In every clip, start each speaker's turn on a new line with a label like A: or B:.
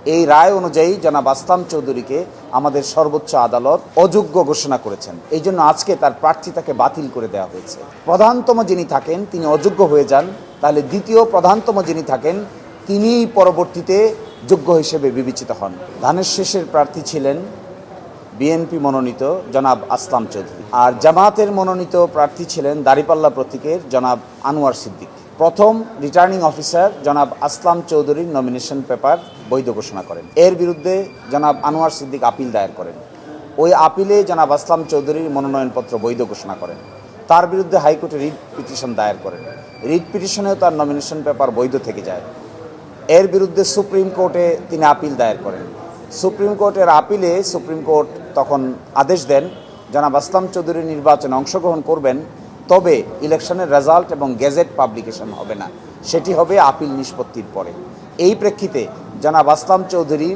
A: এই রায় অনুযায়ী জনাব আসলাম চৌধুরীকে আমাদের সর্বোচ্চ আদালত অযোগ্য ঘোষণা করেছেন। এই জন্য আজকে তার প্রার্থিতাকে বাতিল করে দেওয়া হয়েছে। প্রধানতম যিনি থাকেন তিনি অযোগ্য হয়ে যান, তাহলে দ্বিতীয় প্রধানতম যিনি থাকেন তিনি পরবর্তীতে যোগ্য হিসেবে বিবেচিত হন। ধানের শেষের প্রার্থী ছিলেন বিএনপি মনোনীত জনাব আসলাম চৌধুরী, আর জামায়াতের মনোনীত প্রার্থী ছিলেন দাঁড়িপাল্লা প্রতীকের জনাব আনোয়ার সিদ্দিক। প্রথম রিটার্নিং অফিসার জনাব আসলাম চৌধুরীর নমিনেশন পেপার বৈধ ঘোষণা করেন। এর বিরুদ্ধে জনাব আনোয়ার সিদ্দিক আপিল দায়ের করেন। ওই আপিলে জনাব আসলাম চৌধুরীর মনোনয়নপত্র বৈধ ঘোষণা করেন। তার বিরুদ্ধে হাইকোর্টে রিট পিটিশন দায়ের করেন। রিট পিটিশনেও তার নমিনেশন পেপার বৈধ থেকে যায়। এর বিরুদ্ধে সুপ্রিম কোর্টে তিনি আপিল দায়ের করেন। সুপ্রিম কোর্টের আপিলে সুপ্রিম কোর্ট তখন আদেশ দেন জনাব আসলাম চৌধুরী নির্বাচনে অংশগ্রহণ করবেন, তবে ইলেকশনের রেজাল্ট এবং গেজেট পাবলিকেশন হবে না, সেটি হবে আপিল নিষ্পত্তির পরে। এই প্রেক্ষিতে জনাব আসলাম চৌধুরী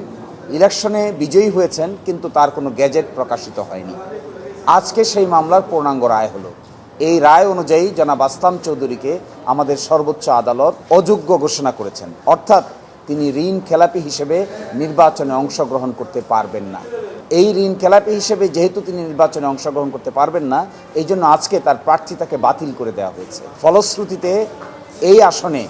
A: ইলেকশনে বিজয়ী হয়েছেন, কিন্তু তার কোনো গেজেট প্রকাশিত হয়নি। আজকে সেই মামলার পূর্ণাঙ্গ রায় হলো। এই রায় অনুযায়ী জনাব আসলাম চৌধুরীকে আমাদের সর্বোচ্চ আদালত অযোগ্য ঘোষণা করেছেন, অর্থাৎ তিনি ঋণ খেলাপি হিসেবে নির্বাচনে অংশগ্রহণ করতে পারবেন না। এই ঋণ খেলাপি হিসেবে যেহেতু তিনি নির্বাচনে অংশগ্রহণ করতে পারবেন না, এই জন্য আজকে তার প্রার্থিতাকে বাতিল করে দেওয়া হয়েছে। ফলশ্রুতিতে এই আসনে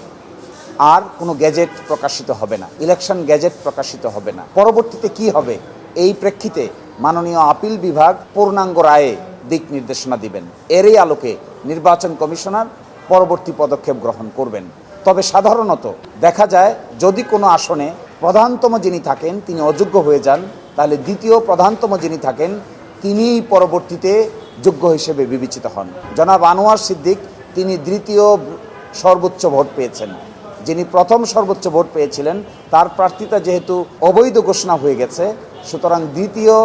A: আর কোনো গেজেট প্রকাশিত হবে না, ইলেকশন গেজেট প্রকাশিত হবে না। পরবর্তীতে কি হবে, এই প্রেক্ষিতে মাননীয় আপিল বিভাগ পূর্ণাঙ্গ রায়ে দিক নির্দেশনা দিবেন। এরই আলোকে নির্বাচন কমিশনার পরবর্তী পদক্ষেপ গ্রহণ করবেন। তবে সাধারণত দেখা যায় যদি কোনো আসনে প্রধানতম যিনি থাকেন তিনি অযোগ্য হয়ে যান, তাহলে দ্বিতীয় প্রধানতম যিনি থাকেন তিনি পরবর্তীতে যোগ্য হিসেবে বিবেচিত হন। জনাব আনোয়ার সিদ্দিক তিনি দ্বিতীয় সর্বোচ্চ ভোট পেয়েছেন। যিনি প্রথম সর্বোচ্চ ভোট পেয়েছিলেন তার প্রার্থিতা যেহেতু অবৈধ ঘোষণা হয়ে গেছে, সুতরাং দ্বিতীয়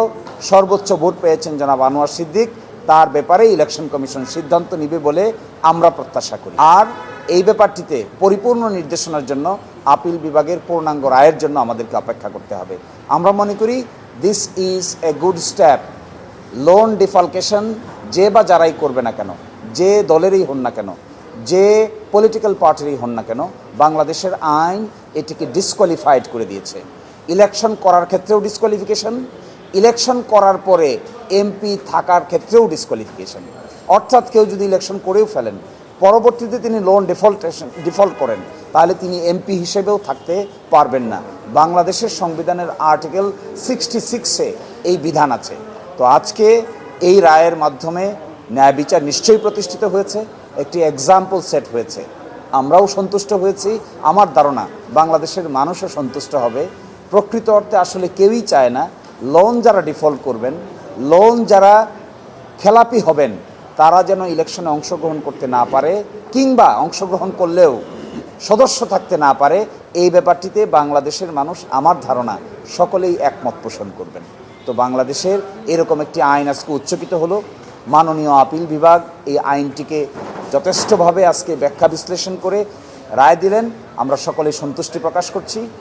A: সর্বোচ্চ ভোট পেয়েছেন জনাব আনোয়ার সিদ্দিক। তার ব্যাপারে ইলেকশন কমিশন সিদ্ধান্ত নিবে বলে আমরা প্রত্যাশা করি। আর এই ব্যাপারটিতে পরিপূর্ণ নির্দেশনার জন্য আপিল বিভাগের পূর্ণাঙ্গ রায়ের জন্য আমাদেরকে অপেক্ষা করতে হবে। আমরা মনে করি this is a good step. Loan defalcation যে বা যারাই করবে না কেন, যে দলেরই হন না কেন, যে পলিটিক্যাল পার্টিরই হন না কেন, বাংলাদেশের আইন এটিকে ডিসকোয়ালিফাইড করে দিয়েছে। ইলেকশন করার ক্ষেত্রেও ডিসকোয়ালিফিকেশন, ইলেকশন করার পরে এমপি থাকার ক্ষেত্রেও ডিসকোয়ালিফিকেশন। অর্থাৎ কেউ যদি ইলেকশন করেও ফেলেন, পরবর্তীতে তিনি লোন ডিফল্ট করেন, তাহলে তিনি এমপি হিসেবেও থাকতে পারবেন না। বাংলাদেশের সংবিধানের আর্টিকেল 66-এ এই বিধান আছে। তো আজকে এই রায়ের মাধ্যমে ন্যায় বিচার নিশ্চয়ই প্রতিষ্ঠিত হয়েছে, একটি এক্সাম্পল সেট হয়েছে। আমরাও সন্তুষ্ট হয়েছি, আমার ধারণা বাংলাদেশের মানুষও সন্তুষ্ট হবে। প্রকৃত অর্থে আসলে কেউই চায় না লোন যারা ডিফল্ট করবেন, লোন যারা খেলাপি হবেন, তারা যেন ইলেকশনে অংশগ্রহণ করতে না পারে, কিংবা অংশগ্রহণ করলেও সদস্য থাকতে না পারে। এই ব্যাপারটিতে বাংলাদেশের মানুষ আমার ধারণা সকলেই একমত পোষণ করবেন। তো বাংলাদেশের এরকম একটি আইন আজকে উচ্চকিত হলো। মাননীয় আপিল বিভাগ এই আইনটিকে যথেষ্টভাবে আজকে ব্যাখ্যা বিশ্লেষণ করে রায় দিলেন। আমরা সকলে সন্তুষ্টি প্রকাশ করছি।